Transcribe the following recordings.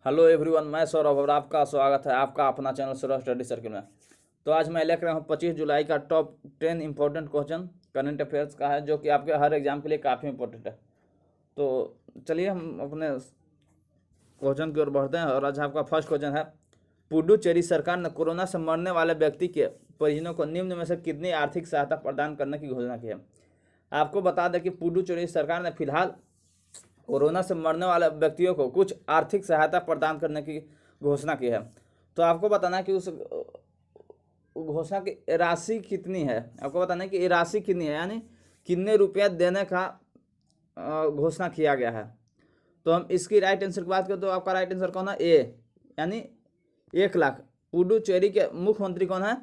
Hello everyone, मैं सौरभ और आपका स्वागत है आपका अपना चैनल सौरभ स्टडी सर्किल में। तो आज मैं लेकर हूँ 25 जुलाई का top 10 important question current affairs का है, जो कि आपके हर एग्जाम के लिए काफ़ी इंपॉर्टेंट है। तो चलिए हम अपने क्वेश्चन की ओर बढ़ते हैं। और आज आपका फर्स्ट क्वेश्चन है, पुडुचेरी सरकार ने कोरोना से मरने वाले व्यक्ति के परिजनों को निम्न में से कितनी आर्थिक सहायता प्रदान करने की घोषणा की है। आपको बता दें कि पुडुचेरी सरकार ने फिलहाल कोरोना से मरने वाले व्यक्तियों को कुछ आर्थिक सहायता प्रदान करने की घोषणा की है। तो आपको बताना है कि उस घोषणा की राशि कितनी है। आपको बताना है कि राशि कितनी है, यानी कितने रुपया देने का घोषणा किया गया है। तो हम इसकी राइट आंसर की बात करें तो आपका राइट आंसर कौन है, ए, यानी 1 लाख। पुडुचेरी के मुख्यमंत्री कौन है,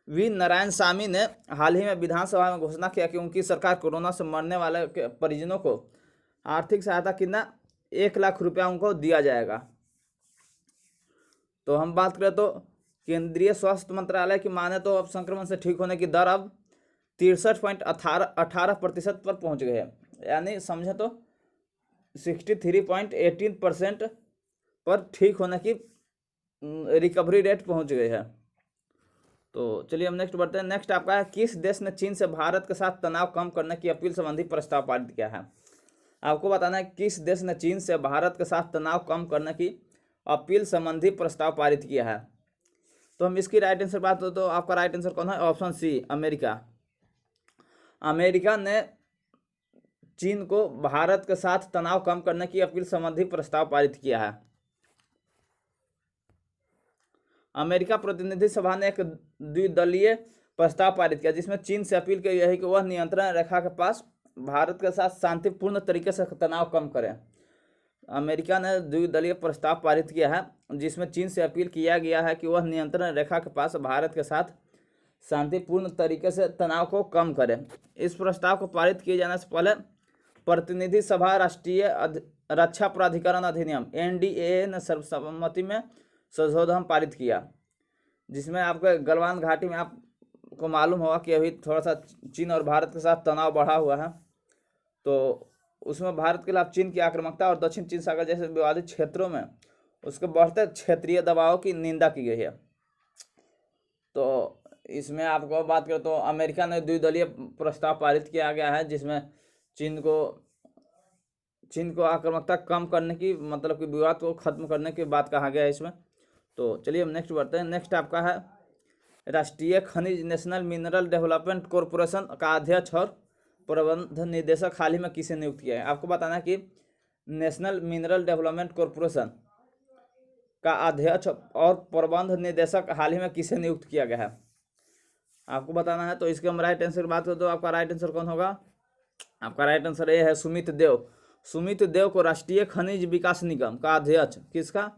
वी नारायण सामी ने हाल ही में विधानसभा में घोषणा किया कि उनकी सरकार कोरोना से मरने वाले के परिजनों को आर्थिक सहायता कितना 1 लाख रुपया उनको दिया जाएगा। तो हम बात करें तो केंद्रीय स्वास्थ्य मंत्रालय की माने तो अब संक्रमण से ठीक होने की दर अब 63.18% पर पहुंच गई है, यानी समझे तो 63.18% पर ठीक होने की रिकवरी रेट पहुंच गई है। तो चलिए हम नेक्स्ट बढ़ते हैं। नेक्स्ट आपका है, किस देश ने चीन से भारत के साथ तनाव कम करने की अपील संबंधी प्रस्ताव पारित किया है। आपको बताना है किस देश ने चीन से भारत के साथ तनाव कम करने की अपील संबंधी प्रस्ताव पारित किया है। तो हम इसकी राइट आंसर बात हो तो आपका राइट आंसर कौन है, ऑप्शन सी, अमेरिका। अमेरिका ने चीन को भारत के साथ तनाव कम करने की अपील संबंधी प्रस्ताव पारित किया है। अमेरिका प्रतिनिधि सभा ने एक द्विदलीय प्रस्ताव पारित किया जिसमें चीन से अपील की है कि वह नियंत्रण रेखा के पास भारत के साथ शांतिपूर्ण तरीके से तनाव कम करें। अमेरिका ने द्विदलीय प्रस्ताव पारित किया है जिसमें चीन से अपील किया गया है कि वह नियंत्रण रेखा के पास भारत के साथ शांतिपूर्ण तरीके से तनाव को कम करे। इस प्रस्ताव को पारित किए जाने से पहले प्रतिनिधि सभा राष्ट्रीय रक्षा प्राधिकरण अधिनियम NDAA ने सर्वसम्मति में संशोधन पारित किया, जिसमें आपके गलवान घाटी में आपको मालूम होगा कि अभी थोड़ा सा चीन और भारत के साथ तनाव बढ़ा हुआ है। तो उसमें भारत के खिलाफ चीन की आक्रामकता और दक्षिण चीन सागर जैसे विवादित क्षेत्रों में उसके बढ़ते क्षेत्रीय दबाव की निंदा की गई है। तो इसमें आपको बात करें तो अमेरिका ने द्विदलीय प्रस्ताव पारित किया गया है जिसमें चीन को आक्रामकता कम करने की, मतलब कि विवाद को खत्म करने की बात कहा गया है इसमें। तो चलिए हम नेक्स्ट बढ़ते हैं। नेक्स्ट आपका है, राष्ट्रीय खनिज नेशनल मिनरल डेवलपमेंट कॉरपोरेशन का अध्यक्ष और प्रबंध निदेशक हाल ही में किसे नियुक्त किया है। आपको बताना है कि नेशनल मिनरल डेवलपमेंट कॉरपोरेशन का अध्यक्ष और प्रबंध निदेशक हाल ही में किसे नियुक्त किया गया है, आपको बताना है। तो इसके हम राइट आंसर की बात करें तो आपका राइट आंसर कौन होगा, आपका राइट आंसर ये है, सुमित देव। सुमित देव को राष्ट्रीय खनिज विकास निगम का अध्यक्ष, किसका,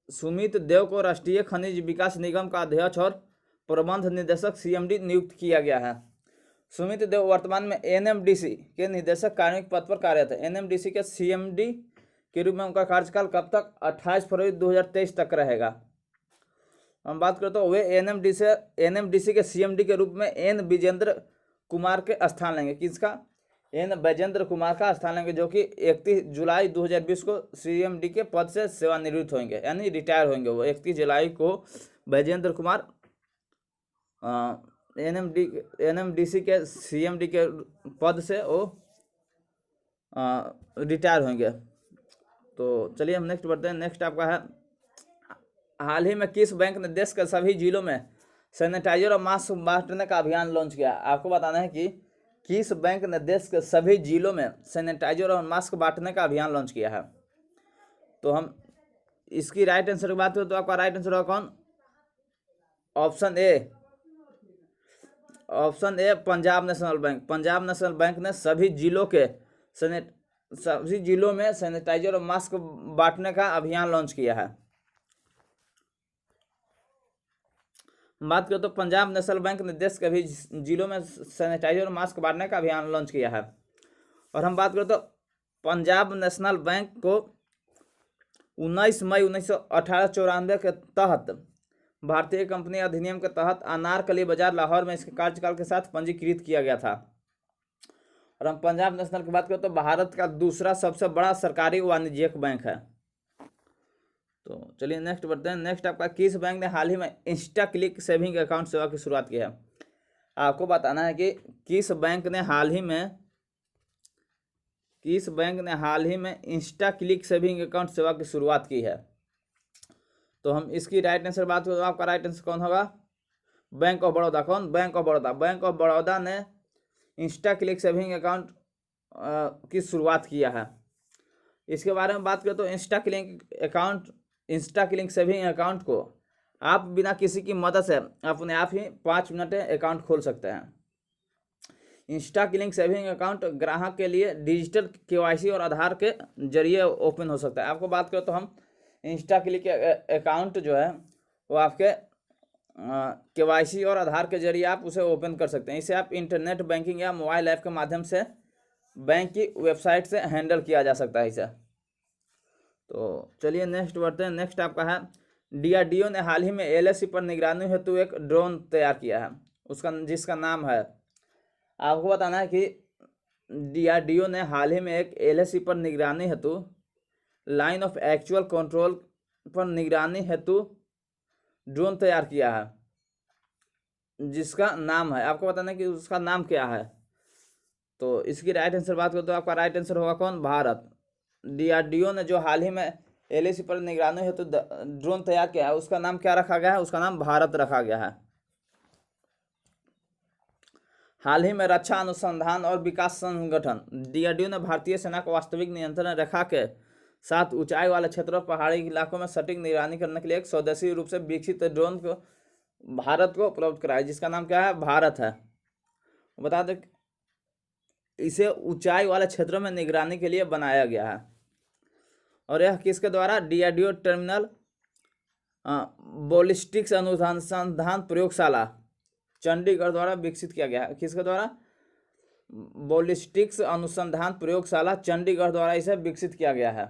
सुमित देव को राष्ट्रीय खनिज विकास निगम का अध्यक्ष और प्रबंध निदेशक CMD नियुक्त किया गया है। सुमित देव वर्तमान में NMDC के निदेशक कार्मिक पद पर कार्यरत है। NMDC के CMD के रूप में उनका कार्यकाल कब तक, 28 फरवरी 2023 तक रहेगा। हम बात करें तो वे NMDC के CMD के रूप में N विजेंद्र कुमार के स्थान लेंगे, किसका, N विजेंद्र कुमार का स्थान लेंगे, जो कि 31 जुलाई 2020 को CMD के पद से सेवानिवृत्त होंगे, यानी रिटायर होंगे वो 31 जुलाई को विजेंद्र कुमार NMDC के CMD के पद से वो रिटायर होंगे। तो चलिए हम नेक्स्ट बढ़ते हैं। नेक्स्ट आपका है, हाल ही में किस बैंक ने देश के सभी जिलों में सैनिटाइजर और मास्क बांटने का अभियान लॉन्च किया। आपको बताना है कि किस बैंक ने देश के सभी जिलों में सैनिटाइजर और मास्क बांटने का अभियान लॉन्च किया है। तो हम इसकी राइट आंसर की बात करें तो आपका राइट आंसर होगा कौन, option A, Punjab national bank. Punjab national bank ने सभी जिलों में सैनिटाइजर और मास्क बांटने का अभियान लॉन्च किया है। बात करें तो पंजाब नेशनल बैंक ने देश के भी जिलों में सैनिटाइजर और मास्क बांटने का अभियान लॉन्च किया है। और हम बात करें तो पंजाब नेशनल बैंक को 19 मई 1894 के तहत भारतीय कंपनी अधिनियम के तहत अनारकली बाजार लाहौर में इसके कार्यकाल के साथ पंजीकृत किया गया था। और हम पंजाब नेशनल की बात करें तो भारत का दूसरा सबसे बड़ा सरकारी वाणिज्यिक बैंक है। तो चलिए नेक्स्ट बढ़ते हैं। नेक्स्ट आपका, किस बैंक ने हाल ही में इंस्टा क्लिक सेविंग अकाउंट सेवा की शुरुआत की है? आपको बताना है कि किस बैंक ने हाल ही में इंस्टा क्लिक सेविंग अकाउंट सेवा की शुरुआत की है। तो हम इसकी राइट आंसर बात करें तो आपका राइट आंसर कौन होगा? Bank of Baroda. कौन? Bank of Baroda. Bank of Baroda ने इंस्टा क्लिक सेविंग अकाउंट की शुरुआत किया है। इसके बारे में बात करें तो इंस्टा क्लिक सेविंग अकाउंट को आप बिना किसी की मदद से अपने आप ही 5 मिनट में अकाउंट खोल सकते हैं। इंस्टा क्लिक सेविंग अकाउंट ग्राहक के लिए डिजिटल केवाईसी और आधार के जरिए ओपन हो सकता है। आपको बात करें तो हम इंस्टा क्लिक अकाउंट जो है वो आपके केवाईसी और आधार के जरिए आप उसे ओपन कर सकते हैं। इसे आप इंटरनेट बैंकिंग या मोबाइल ऐप के माध्यम से बैंक की वेबसाइट से हैंडल किया जा सकता है इसे। तो चलिए नेक्स्ट बढ़ते हैं। नेक्स्ट आपका है, डीआरडीओ ने हाल ही में एलएसी पर निगरानी हेतु एक ड्रोन तैयार किया है, जिसका नाम है। आपको बताना है कि डीआरडीओ ने हाल ही में एक एलएसी पर निगरानी हेतु लाइन ऑफ एक्चुअल कंट्रोल पर निगरानी हेतु ड्रोन तैयार किया है, जिसका नाम है। आपको बताना है कि उसका नाम क्या है। तो इसकी राइट आंसर बात करें तो आपका राइट आंसर होगा कौन? भारत। डीआरडीओ ने जो हाल ही में एलएसी पर निगरानी हेतु ड्रोन तैयार किया है, उसका नाम क्या रखा गया है? उसका नाम भारत रखा गया है। हाल ही में रक्षा अनुसंधान और विकास संगठन डीआरडीओ ने भारतीय सेना को वास्तविक नियंत्रण रेखा के साथ ऊंचाई वाले क्षेत्रों और पहाड़ी इलाकों में सटीक निगरानी करने के लिए एक स्वदेशी रूप से विकसित ड्रोन को भारत को उपलब्ध कराया, जिसका नाम क्या है? भारत है। बता दें इसे ऊंचाई वाले क्षेत्रों में निगरानी के लिए बनाया गया है। और यह किसके द्वारा? डीआरडीओ टर्मिनल बैलिस्टिक्स अनुसंधान प्रयोगशाला चंडीगढ़ द्वारा विकसित किया गया है। किसके द्वारा? बैलिस्टिक्स अनुसंधान प्रयोगशाला चंडीगढ़ द्वारा इसे विकसित किया गया है।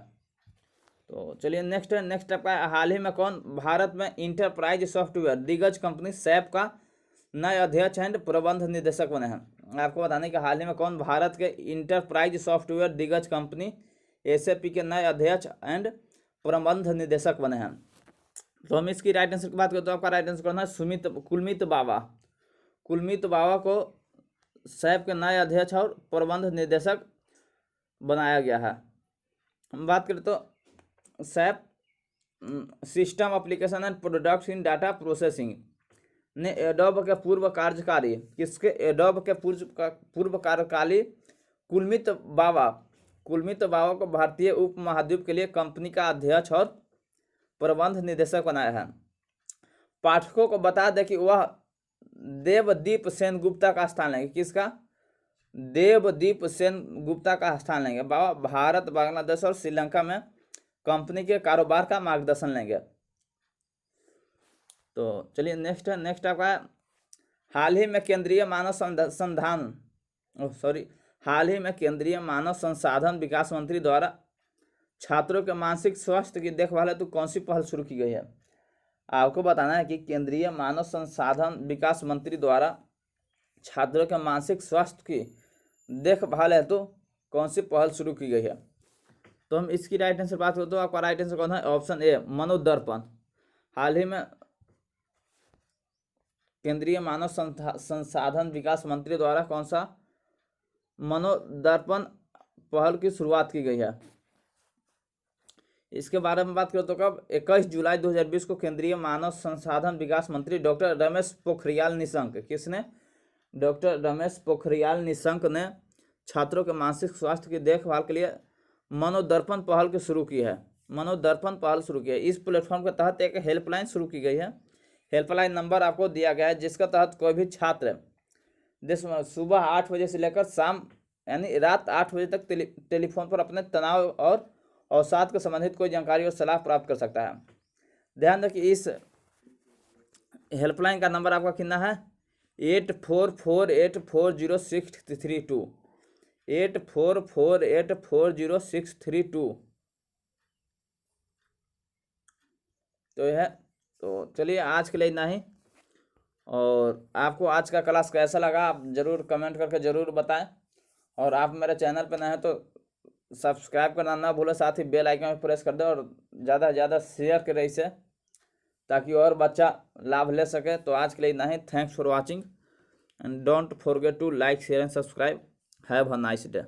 तो चलिए नेक्स्ट आपका, हाल ही में कौन भारत में इंटरप्राइज सॉफ्टवेयर दिग्गज कंपनी सैप का नए अध्यक्ष एंड प्रबंध निदेशक बने हैं? आपको बताने कि हाल ही में कौन भारत के इंटरप्राइज सॉफ्टवेयर दिग्गज कंपनी एसएपी के नए अध्यक्ष एंड प्रबंध निदेशक बने हैं? तो हम इसकी राइट आंसर की बात करें तो आपका राइट आंसर कौन है? कुलमित बावा को सैप के नए अध्यक्ष और प्रबंध निदेशक बनाया गया है। हम बात करें तो SAP system application and products in data processing ने एडोब के पूर्व कार्यकारी कुलमित बावा को भारतीय उप महाद्वीप के लिए कंपनी का अध्यक्ष और प्रबंध निदेशक बनाया है। पाठकों को बता दें कि वह देवदीप सेन गुप्ता का स्थान लेंगे। किसका? देवदीप सेन गुप्ता का स्थान लेंगे। बाबा भारत, बांग्लादेश और श्रीलंका में कंपनी के कारोबार का मार्गदर्शन लेंगे। तो चलिए नेक्स्ट आपका, हाल ही में केंद्रीय मानव संसाधन विकास मंत्री द्वारा छात्रों के मानसिक स्वास्थ्य की देखभाल हेतु कौन सी पहल शुरू की गई है? आपको बताना है कि केंद्रीय मानव संसाधन विकास मंत्री द्वारा छात्रों के मानसिक स्वास्थ्य की देखभाल हेतु कौन सी पहल शुरू की गई है? तो हम इसकी राइट आंसर बात करें तो आपका राइट आंसर कौन है? Option A, Manodarpan. हाल ही में केंद्रीय मानव संसाधन विकास मंत्री द्वारा कौन सा मनोदर्पण पहल की शुरुआत की गई है? इसके बारे में बात करें तो कब? 21 जुलाई 2020 को केंद्रीय मानव संसाधन विकास मंत्री डॉक्टर रमेश पोखरियाल निशंक, किसने? डॉक्टर रमेश पोखरियाल निशंक ने छात्रों के मानसिक स्वास्थ्य की देखभाल के लिए मनोदर्पण पहल शुरू की है। इस प्लेटफॉर्म के तहत एक हेल्पलाइन शुरू की गई है। हेल्पलाइन नंबर आपको दिया गया है, जिसके तहत कोई भी छात्र जिसमें सुबह 8 बजे से लेकर शाम यानी रात 8 बजे तक टेलीफोन पर अपने तनाव और अवसाद के संबंधित कोई जानकारी और सलाह प्राप्त कर सकता है। ध्यान दें कि इस हेल्पलाइन का नंबर आपका कितना है? 8448406332 8448406332। तो यह तो चलिए आज के लिए इतना ही। और आपको आज का क्लास कैसा लगा आप ज़रूर कमेंट करके ज़रूर बताएं। और आप मेरे चैनल पर नए हैं तो सब्सक्राइब करना ना भूलो, साथ ही बेल आइकन प्रेस कर दो और ज़्यादा से ज़्यादा शेयर करें इसे, ताकि और बच्चा लाभ ले सके। तो आज के लिए इतना ही। Thanks for watching and don't forget to like share and subscribe. Have a nice day.